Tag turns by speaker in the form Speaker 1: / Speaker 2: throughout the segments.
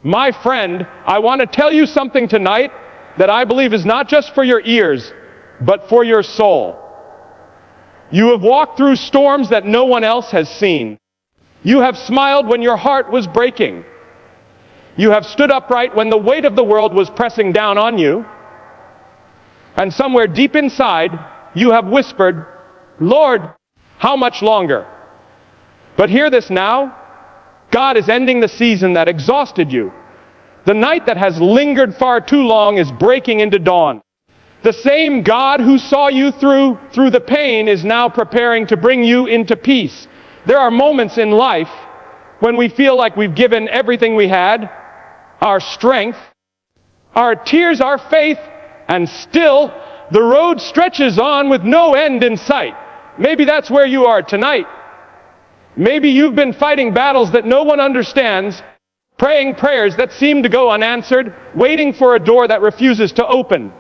Speaker 1: My friend, I want to tell you something tonight that I believe is not just for your ears, but for your soul. You have walked through storms that no one else has seen. You have smiled when your heart was breaking. You have stood upright when the weight of the world was pressing down on you. And somewhere deep inside, you have whispered, Lord, how much longer? But hear this now. God is ending the season that exhausted you. The night that has lingered far too long is breaking into dawn. The same God who saw you through the pain is now preparing to bring you into peace. There are moments in life when we feel like we've given everything we had, our strength, our tears, our faith, and still the road stretches on with no end in sight. Maybe that's where you are tonight. Maybe you've been fighting battles that no one understands, praying prayers that seem to go unanswered, waiting for a door that refuses to open.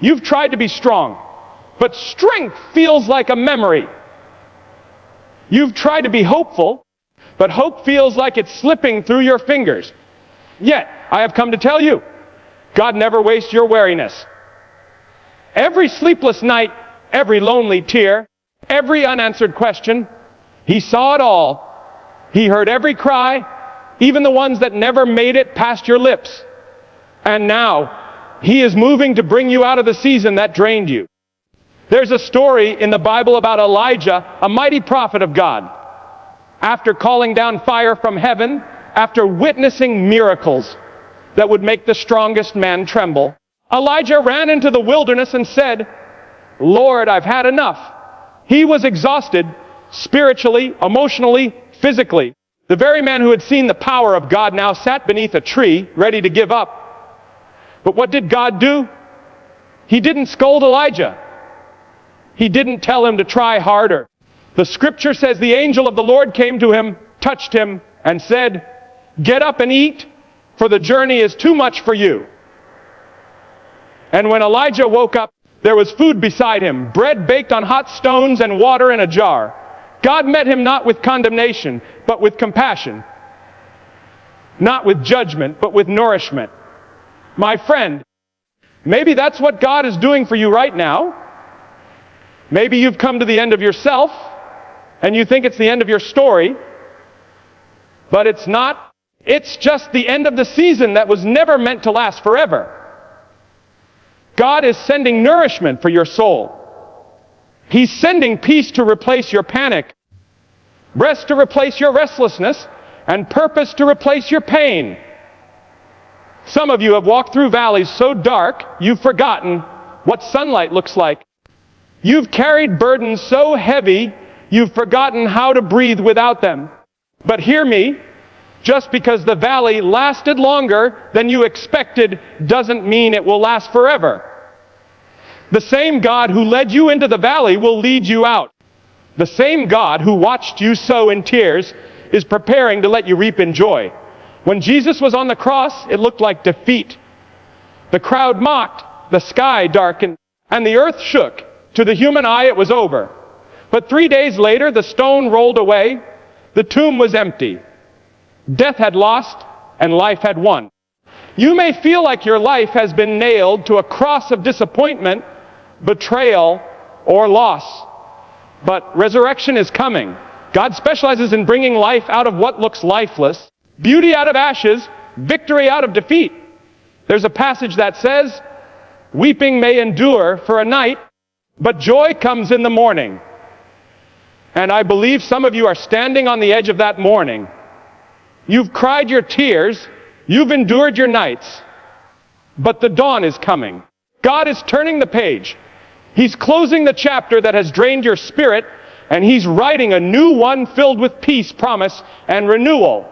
Speaker 1: You've tried to be strong, but strength feels like a memory. You've tried to be hopeful, but hope feels like it's slipping through your fingers. Yet, I have come to tell you, God never wastes your weariness. Every sleepless night, every lonely tear, every unanswered question, He saw it all. He heard every cry, even the ones that never made it past your lips. And now, He is moving to bring you out of the season that drained you. There's a story in the Bible about Elijah, a mighty prophet of God. After calling down fire from heaven, after witnessing miracles that would make the strongest man tremble, Elijah ran into the wilderness and said, Lord, I've had enough. He was exhausted, spiritually, emotionally, physically. The very man who had seen the power of God now sat beneath a tree, ready to give up. But what did God do? He didn't scold Elijah. He didn't tell him to try harder. The scripture says the angel of the Lord came to him, touched him, and said, get up and eat, for the journey is too much for you. And when Elijah woke up, there was food beside him, bread baked on hot stones and water in a jar. God met him not with condemnation, but with compassion. Not with judgment, but with nourishment. My friend, maybe that's what God is doing for you right now. Maybe you've come to the end of yourself, and you think it's the end of your story. But it's not. It's just the end of the season that was never meant to last forever. God is sending nourishment for your soul. He's sending peace to replace your panic, rest to replace your restlessness, and purpose to replace your pain. Some of you have walked through valleys so dark, you've forgotten what sunlight looks like. You've carried burdens so heavy, you've forgotten how to breathe without them. But hear me, just because the valley lasted longer than you expected doesn't mean it will last forever. The same God who led you into the valley will lead you out. The same God who watched you sow in tears is preparing to let you reap in joy. When Jesus was on the cross, it looked like defeat. The crowd mocked, the sky darkened, and the earth shook. To the human eye, it was over. But 3 days later, the stone rolled away. The tomb was empty. Death had lost, and life had won. You may feel like your life has been nailed to a cross of disappointment, betrayal, or loss. But resurrection is coming. God specializes in bringing life out of what looks lifeless, beauty out of ashes, victory out of defeat. There's a passage that says, weeping may endure for a night, but joy comes in the morning. And I believe some of you are standing on the edge of that morning. You've cried your tears, you've endured your nights, but the dawn is coming. God is turning the page. He's closing the chapter that has drained your spirit, and He's writing a new one filled with peace, promise, and renewal.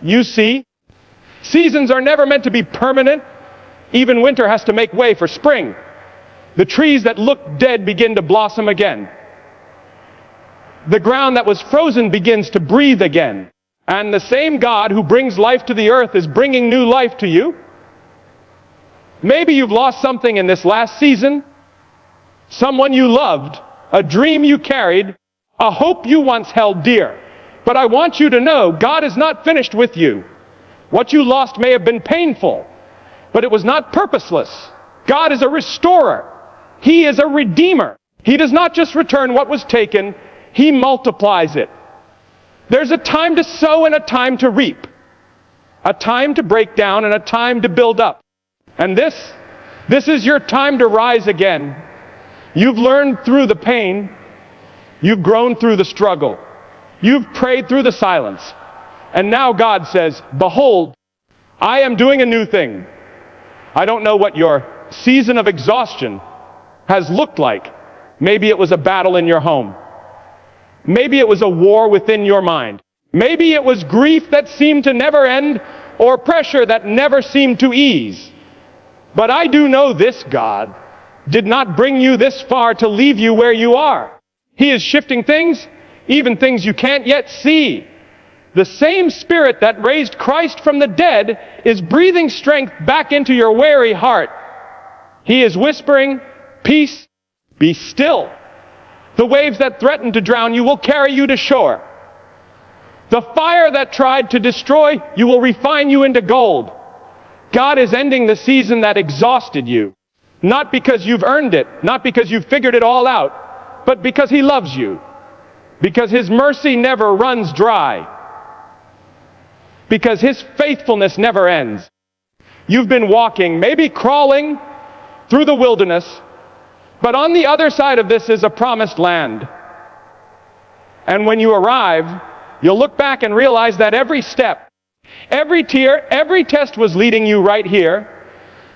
Speaker 1: You see, seasons are never meant to be permanent. Even winter has to make way for spring. The trees that looked dead begin to blossom again. The ground that was frozen begins to breathe again. And the same God who brings life to the earth is bringing new life to you. Maybe you've lost something in this last season. Someone you loved, a dream you carried, a hope you once held dear. But I want you to know, God is not finished with you. What you lost may have been painful, but it was not purposeless. God is a restorer. He is a redeemer. He does not just return what was taken, He multiplies it. There's a time to sow and a time to reap. A time to break down and a time to build up. And this is your time to rise again. You've learned through the pain. You've grown through the struggle. You've prayed through the silence. And now God says, behold, I am doing a new thing. I don't know what your season of exhaustion has looked like. Maybe it was a battle in your home. Maybe it was a war within your mind. Maybe it was grief that seemed to never end, or pressure that never seemed to ease. But I do know this God did not bring you this far to leave you where you are. He is shifting things, even things you can't yet see. The same Spirit that raised Christ from the dead is breathing strength back into your weary heart. He is whispering, peace, be still. The waves that threaten to drown you will carry you to shore. The fire that tried to destroy you will refine you into gold. God is ending the season that exhausted you. Not because you've earned it, not because you've figured it all out, but because He loves you. Because His mercy never runs dry. Because His faithfulness never ends. You've been walking, maybe crawling through the wilderness, but on the other side of this is a promised land. And when you arrive, you'll look back and realize that every step, every tear, every test was leading you right here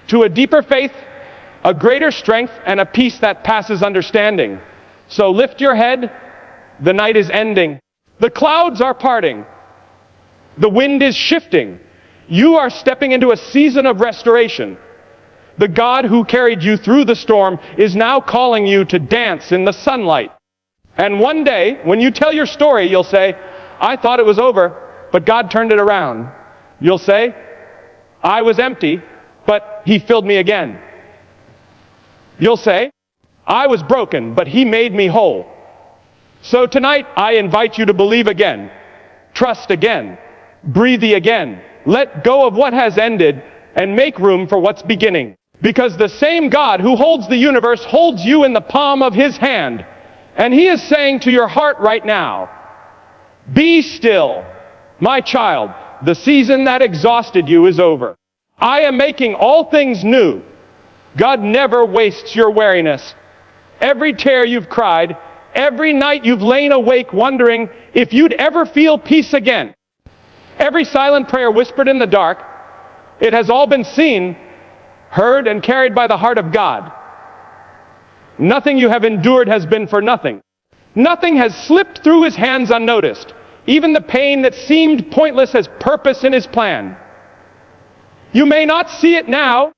Speaker 1: to a deeper faith, a greater strength, and a peace that passes understanding. So lift your head. The night is ending. The clouds are parting. The wind is shifting. You are stepping into a season of restoration. The God who carried you through the storm is now calling you to dance in the sunlight. And one day, when you tell your story, you'll say, I thought it was over, but God turned it around. You'll say, I was empty, but He filled me again. You'll say, I was broken, but He made me whole. So tonight, I invite you to believe again, trust again, breathe again, let go of what has ended, and make room for what's beginning. Because the same God who holds the universe holds you in the palm of His hand. And He is saying to your heart right now, be still, my child. The season that exhausted you is over. I am making all things new. God never wastes your weariness. Every tear you've cried, every night you've lain awake wondering if you'd ever feel peace again. Every silent prayer whispered in the dark, it has all been seen, heard, and carried by the heart of God. Nothing you have endured has been for nothing. Nothing has slipped through His hands unnoticed. Even the pain that seemed pointless has purpose in His plan. You may not see it now,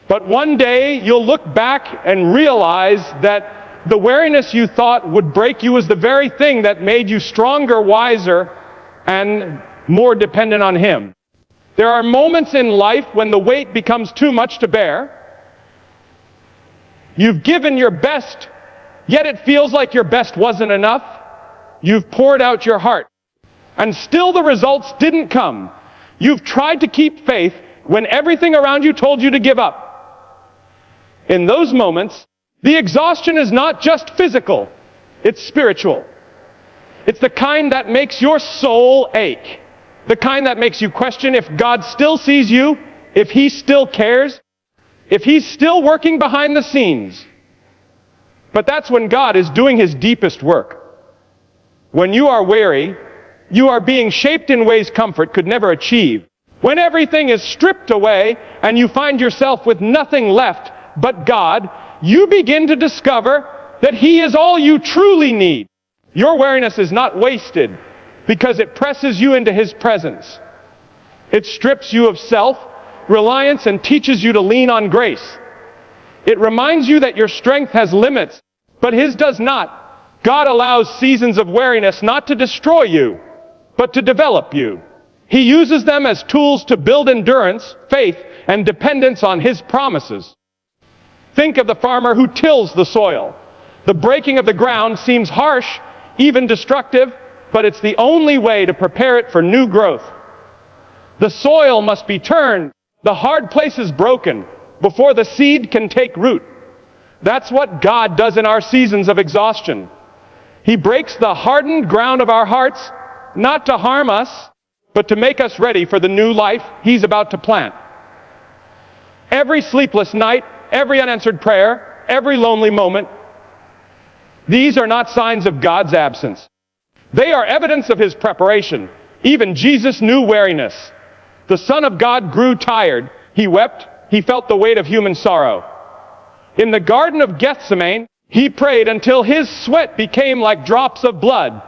Speaker 1: but one day you'll look back and realize that the weariness you thought would break you was the very thing that made you stronger, wiser, and more dependent on Him. There are moments in life when the weight becomes too much to bear. You've given your best, yet it feels like your best wasn't enough. You've poured out your heart, and still the results didn't come. You've tried to keep faith when everything around you told you to give up. In those moments, the exhaustion is not just physical, it's spiritual. It's the kind that makes your soul ache. The kind that makes you question if God still sees you, if He still cares, if He's still working behind the scenes. But that's when God is doing His deepest work. When you are weary, you are being shaped in ways comfort could never achieve. When everything is stripped away and you find yourself with nothing left but God, you begin to discover that He is all you truly need. Your weariness is not wasted because it presses you into His presence. It strips you of self, reliance, and teaches you to lean on grace. It reminds you that your strength has limits, but His does not. God allows seasons of weariness not to destroy you, but to develop you. He uses them as tools to build endurance, faith, and dependence on His promises. Think of the farmer who tills the soil. The breaking of the ground seems harsh, even destructive, but it's the only way to prepare it for new growth. The soil must be turned, the hard places broken, before the seed can take root. That's what God does in our seasons of exhaustion. He breaks the hardened ground of our hearts, not to harm us, but to make us ready for the new life He's about to plant. Every sleepless night, every unanswered prayer, every lonely moment, these are not signs of God's absence. They are evidence of His preparation. Even Jesus knew weariness. The Son of God grew tired. He wept. He felt the weight of human sorrow. In the Garden of Gethsemane, He prayed until His sweat became like drops of blood.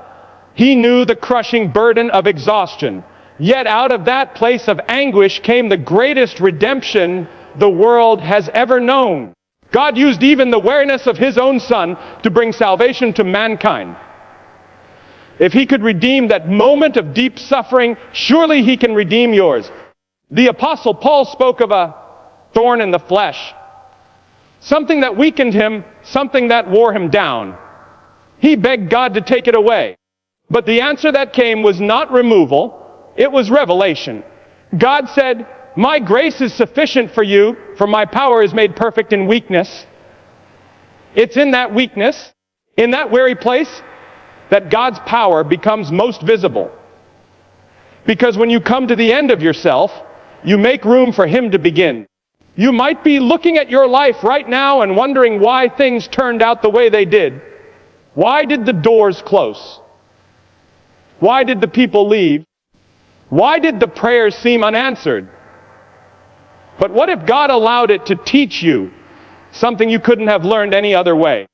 Speaker 1: He knew the crushing burden of exhaustion. Yet out of that place of anguish came the greatest redemption the world has ever known. God used even the weariness of His own Son to bring salvation to mankind. If He could redeem that moment of deep suffering, surely He can redeem yours. The Apostle Paul spoke of a thorn in the flesh, something that weakened him, something that wore him down. He begged God to take it away. But the answer that came was not removal, it was revelation. God said, "My grace is sufficient for you, for my power is made perfect in weakness." It's in that weakness, in that weary place, that God's power becomes most visible. Because when you come to the end of yourself, you make room for Him to begin. You might be looking at your life right now and wondering why things turned out the way they did. Why did the doors close? Why did the people leave? Why did the prayers seem unanswered? But what if God allowed it to teach you something you couldn't have learned any other way?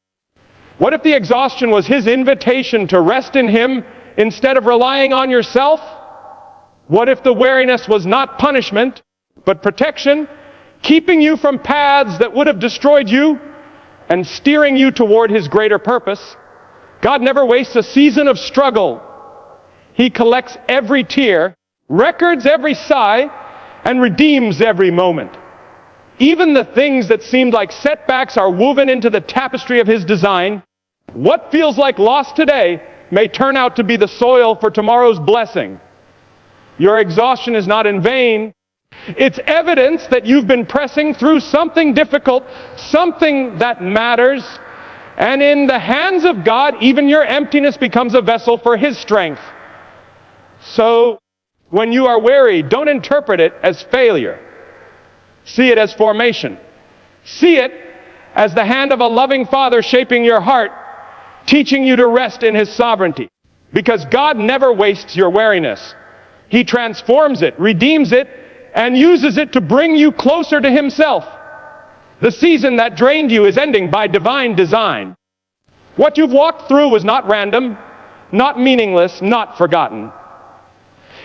Speaker 1: What if the exhaustion was His invitation to rest in Him instead of relying on yourself? What if the weariness was not punishment, but protection, keeping you from paths that would have destroyed you and steering you toward His greater purpose? God never wastes a season of struggle. He collects every tear, records every sigh, and redeems every moment. Even the things that seemed like setbacks are woven into the tapestry of His design. What feels like loss today may turn out to be the soil for tomorrow's blessing. Your exhaustion is not in vain. It's evidence that you've been pressing through something difficult, something that matters. And in the hands of God, even your emptiness becomes a vessel for His strength. So, when you are weary, don't interpret it as failure. See it as formation. See it as the hand of a loving Father shaping your heart, teaching you to rest in His sovereignty. Because God never wastes your weariness. He transforms it, redeems it, and uses it to bring you closer to Himself. The season that drained you is ending by divine design. What you've walked through was not random, not meaningless, not forgotten.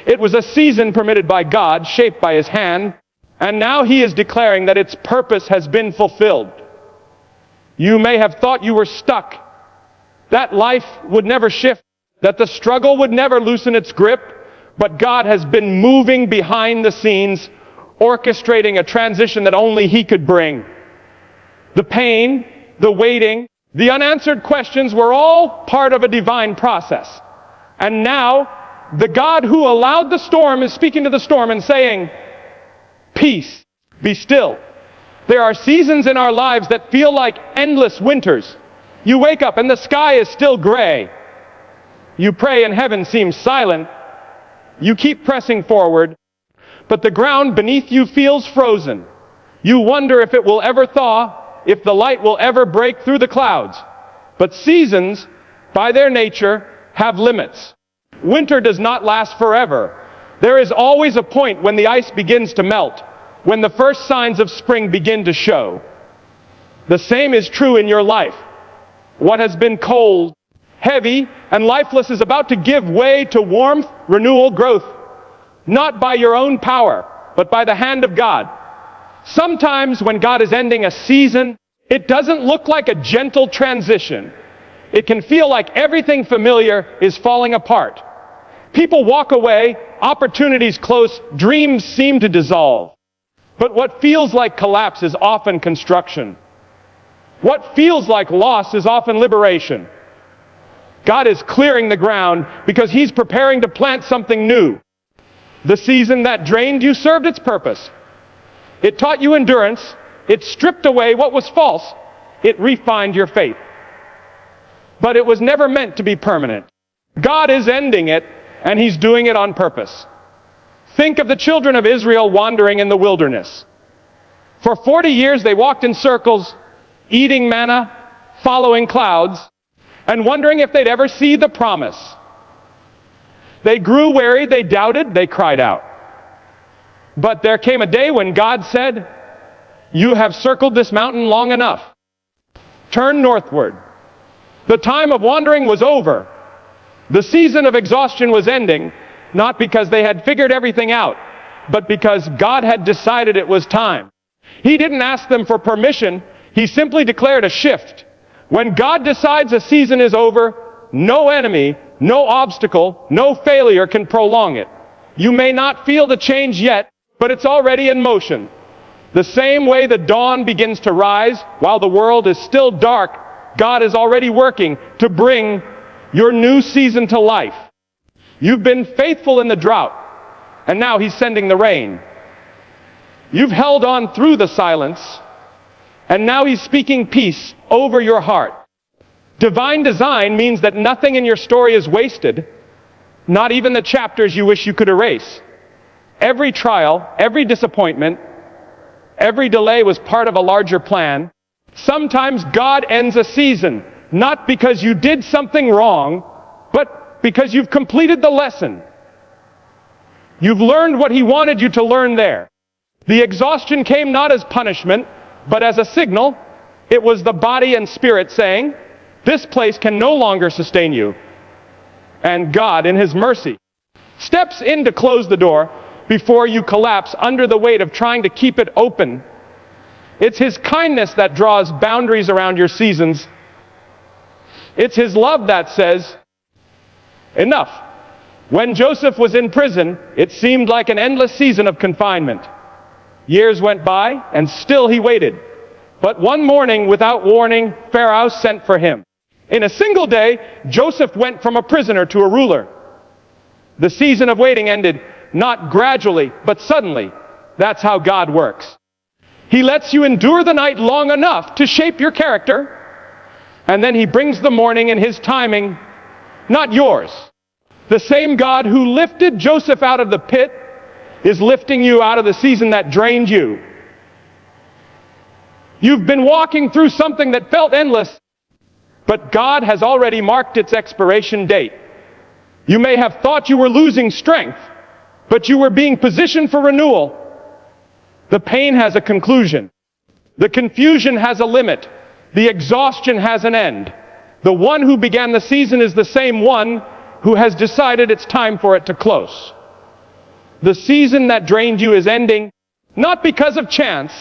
Speaker 1: It was a season permitted by God, shaped by His hand, and now He is declaring that its purpose has been fulfilled. You may have thought you were stuck, that life would never shift, that the struggle would never loosen its grip, but God has been moving behind the scenes, orchestrating a transition that only He could bring. The pain, the waiting, the unanswered questions were all part of a divine process. And now, the God who allowed the storm is speaking to the storm and saying, "Peace, be still." There are seasons in our lives that feel like endless winters. You wake up and the sky is still gray. You pray and heaven seems silent. You keep pressing forward, but the ground beneath you feels frozen. You wonder if it will ever thaw, if the light will ever break through the clouds. But seasons, by their nature, have limits. Winter does not last forever. There is always a point when the ice begins to melt, when the first signs of spring begin to show. The same is true in your life. What has been cold, heavy, and lifeless is about to give way to warmth, renewal, growth. Not by your own power, but by the hand of God. Sometimes when God is ending a season, it doesn't look like a gentle transition. It can feel like everything familiar is falling apart. People walk away, opportunities close, dreams seem to dissolve. But what feels like collapse is often construction. What feels like loss is often liberation. God is clearing the ground because He's preparing to plant something new. The season that drained you served its purpose. It taught you endurance. It stripped away what was false. It refined your faith. But it was never meant to be permanent. God is ending it, and He's doing it on purpose. Think of the children of Israel wandering in the wilderness. For 40 years they walked in circles, eating manna, following clouds, and wondering if they'd ever see the promise. They grew weary, they doubted, they cried out. But there came a day when God said, "You have circled this mountain long enough. Turn northward." The time of wandering was over. The season of exhaustion was ending, not because they had figured everything out, but because God had decided it was time. He didn't ask them for permission. He simply declared a shift. When God decides a season is over, no enemy, no obstacle, no failure can prolong it. You may not feel the change yet, but it's already in motion. The same way the dawn begins to rise while the world is still dark, God is already working to bring your new season to life. You've been faithful in the drought, and now He's sending the rain. You've held on through the silence, and now He's speaking peace over your heart. Divine design means that nothing in your story is wasted, not even the chapters you wish you could erase. Every trial, every disappointment, every delay was part of a larger plan. Sometimes God ends a season, not because you did something wrong, but because you've completed the lesson. You've learned what He wanted you to learn there. The exhaustion came not as punishment, but as a signal. It was the body and spirit saying, "This place can no longer sustain you." And God, in His mercy, steps in to close the door before you collapse under the weight of trying to keep it open. It's His kindness that draws boundaries around your seasons. It's His love that says, "Enough." When Joseph was in prison, it seemed like an endless season of confinement. Years went by, and still he waited. But one morning, without warning, Pharaoh sent for him. In a single day, Joseph went from a prisoner to a ruler. The season of waiting ended, not gradually, but suddenly. That's how God works. He lets you endure the night long enough to shape your character, and then He brings the morning in His timing, not yours. The same God who lifted Joseph out of the pit is lifting you out of the season that drained you. You've been walking through something that felt endless, but God has already marked its expiration date. You may have thought you were losing strength, but you were being positioned for renewal. The pain has a conclusion. The confusion has a limit. The exhaustion has an end. The one who began the season is the same one who has decided it's time for it to close. The season that drained you is ending, not because of chance,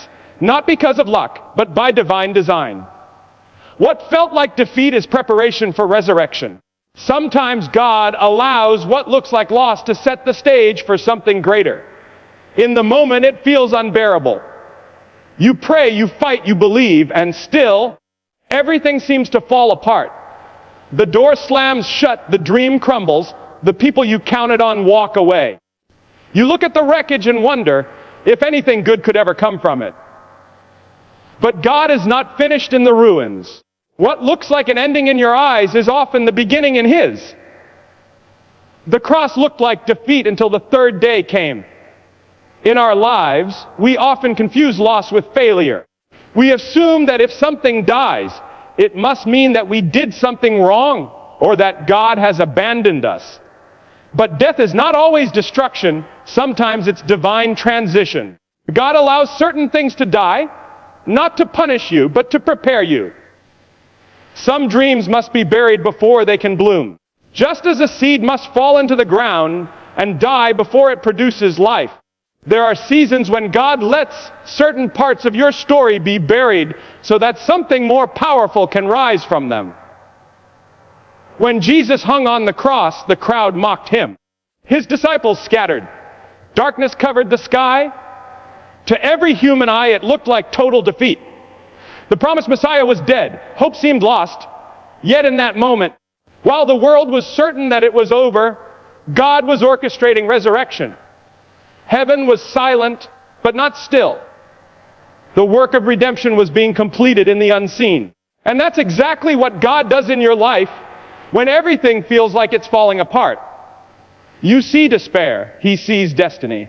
Speaker 1: not because of luck, but by divine design. What felt like defeat is preparation for resurrection. Sometimes God allows what looks like loss to set the stage for something greater. In the moment, it feels unbearable. You pray, you fight, you believe, and still, everything seems to fall apart. The door slams shut, the dream crumbles, the people you counted on walk away. You look at the wreckage and wonder if anything good could ever come from it. But God is not finished in the ruins. What looks like an ending in your eyes is often the beginning in His. The cross looked like defeat until the third day came. In our lives, we often confuse loss with failure. We assume that if something dies, it must mean that we did something wrong or that God has abandoned us. But death is not always destruction. Sometimes it's divine transition. God allows certain things to die, not to punish you, but to prepare you. Some dreams must be buried before they can bloom. Just as a seed must fall into the ground and die before it produces life, there are seasons when God lets certain parts of your story be buried so that something more powerful can rise from them. When Jesus hung on the cross, the crowd mocked Him. His disciples scattered. Darkness covered the sky. To every human eye, it looked like total defeat. The promised Messiah was dead. Hope seemed lost. Yet in that moment, while the world was certain that it was over, God was orchestrating resurrection. Heaven was silent, but not still. The work of redemption was being completed in the unseen. And that's exactly what God does in your life when everything feels like it's falling apart. You see despair, He sees destiny.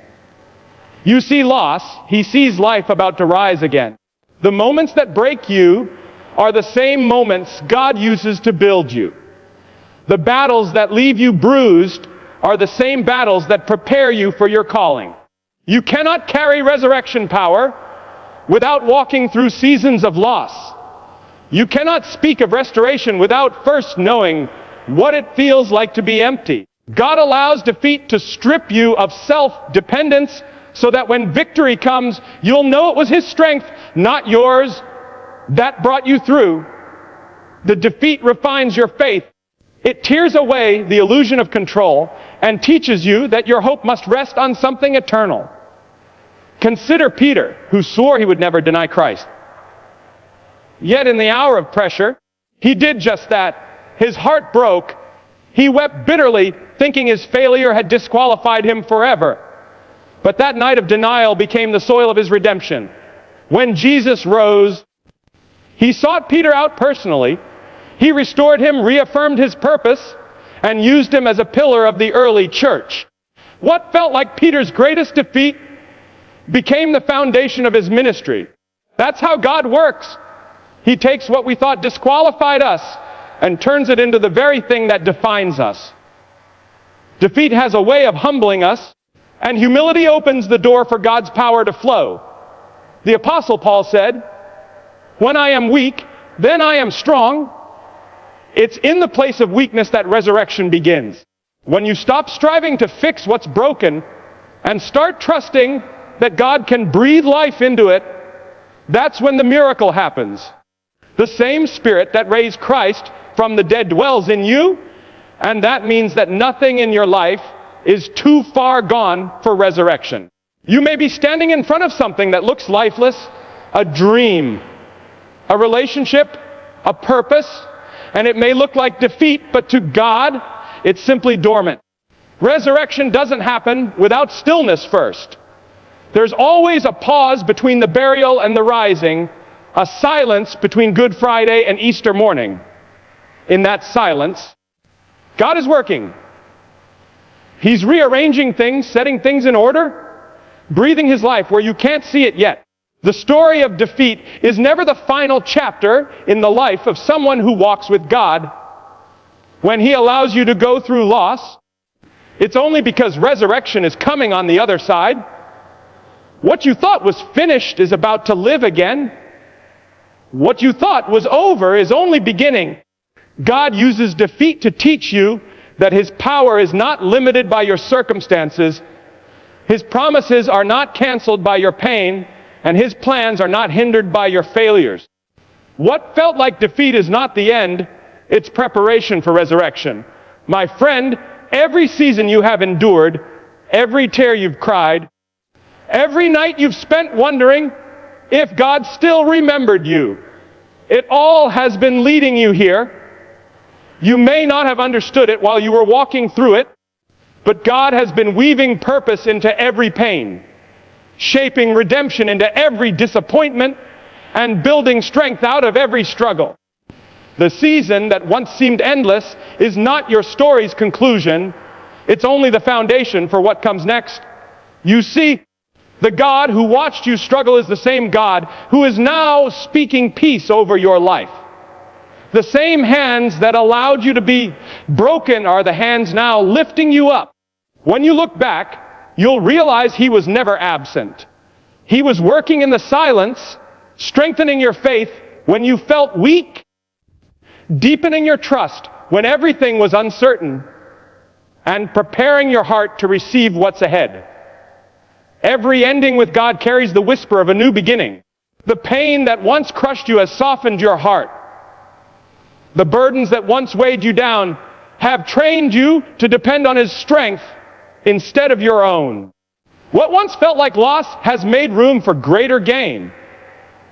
Speaker 1: You see loss, He sees life about to rise again. The moments that break you are the same moments God uses to build you. The battles that leave you bruised are the same battles that prepare you for your calling. You cannot carry resurrection power without walking through seasons of loss. You cannot speak of restoration without first knowing what it feels like to be empty. God allows defeat to strip you of self-dependence so that when victory comes, you'll know it was His strength, not yours, that brought you through. The defeat refines your faith. It tears away the illusion of control and teaches you that your hope must rest on something eternal. Consider Peter, who swore he would never deny Christ. Yet in the hour of pressure, he did just that. His heart broke. He wept bitterly, thinking his failure had disqualified him forever. But that night of denial became the soil of his redemption. When Jesus rose, He sought Peter out personally. He restored him, reaffirmed his purpose, and used him as a pillar of the early church. What felt like Peter's greatest defeat became the foundation of his ministry. That's how God works. He takes what we thought disqualified us and turns it into the very thing that defines us. Defeat has a way of humbling us, and humility opens the door for God's power to flow. The Apostle Paul said, "When I am weak, then I am strong." It's in the place of weakness that resurrection begins. When you stop striving to fix what's broken and start trusting that God can breathe life into it, that's when the miracle happens. The same Spirit that raised Christ from the dead dwells in you, and that means that nothing in your life is too far gone for resurrection. You may be standing in front of something that looks lifeless, a dream, a relationship, a purpose, and it may look like defeat, but to God, it's simply dormant. Resurrection doesn't happen without stillness first. There's always a pause between the burial and the rising, a silence between Good Friday and Easter morning. In that silence, God is working. He's rearranging things, setting things in order, breathing His life where you can't see it yet. The story of defeat is never the final chapter in the life of someone who walks with God. When He allows you to go through loss, it's only because resurrection is coming on the other side. What you thought was finished is about to live again. What you thought was over is only beginning. God uses defeat to teach you that His power is not limited by your circumstances. His promises are not canceled by your pain, and His plans are not hindered by your failures. What felt like defeat is not the end, it's preparation for resurrection. My friend, every season you have endured, every tear you've cried, every night you've spent wondering if God still remembered you, it all has been leading you here. You may not have understood it while you were walking through it, but God has been weaving purpose into every pain, shaping redemption into every disappointment, and building strength out of every struggle. The season that once seemed endless is not your story's conclusion. It's only the foundation for what comes next. You see, the God who watched you struggle is the same God who is now speaking peace over your life. The same hands that allowed you to be broken are the hands now lifting you up. When you look back, you'll realize He was never absent. He was working in the silence, strengthening your faith when you felt weak, deepening your trust when everything was uncertain, and preparing your heart to receive what's ahead. Every ending with God carries the whisper of a new beginning. The pain that once crushed you has softened your heart. The burdens that once weighed you down have trained you to depend on His strength instead of your own. What once felt like loss has made room for greater gain.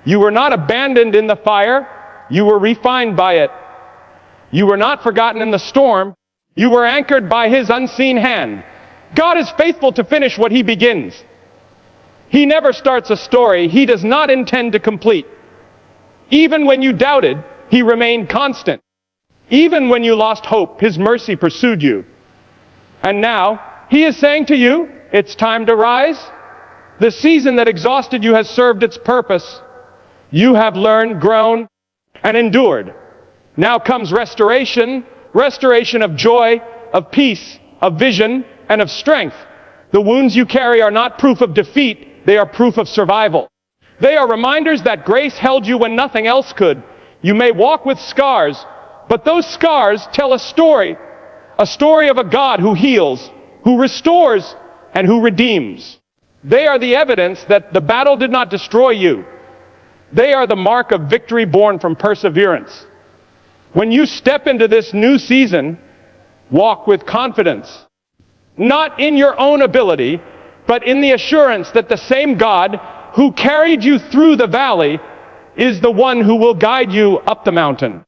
Speaker 1: You were not abandoned in the fire, you were refined by it. You were not forgotten in the storm, you were anchored by His unseen hand. God is faithful to finish what he begins. He never starts a story he does not intend to complete. Even when you doubted, he remained constant. Even when you lost hope, his mercy pursued you. And now, he is saying to you, it's time to rise. The season that exhausted you has served its purpose. You have learned, grown, and endured. Now comes restoration, restoration of joy, of peace, of vision, and of strength. The wounds you carry are not proof of defeat, they are proof of survival. They are reminders that grace held you when nothing else could. You may walk with scars, but those scars tell a story of a God who heals, who restores, and who redeems. They are the evidence that the battle did not destroy you. They are the mark of victory born from perseverance. When you step into this new season, walk with confidence. Not in your own ability, but in the assurance that the same God who carried you through the valley is the one who will guide you up the mountain.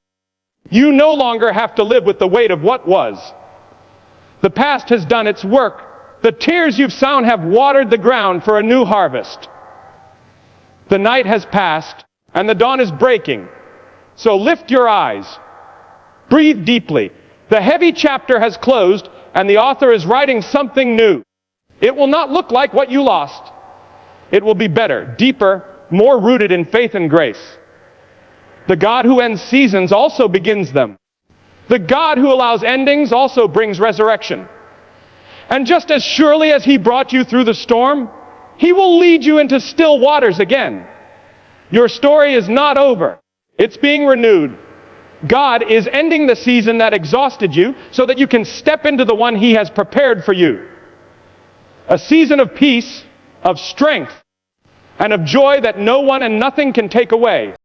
Speaker 1: You no longer have to live with the weight of what was. The past has done its work. The tears you've sown have watered the ground for a new harvest. The night has passed, and the dawn is breaking. So lift your eyes. Breathe deeply. The heavy chapter has closed, and the author is writing something new. It will not look like what you lost. It will be better, deeper, more rooted in faith and grace. The God who ends seasons also begins them. The God who allows endings also brings resurrection. And just as surely as he brought you through the storm, he will lead you into still waters again. Your story is not over. It's being renewed. God is ending the season that exhausted you so that you can step into the one he has prepared for you. A season of peace, of strength, and of joy that no one and nothing can take away.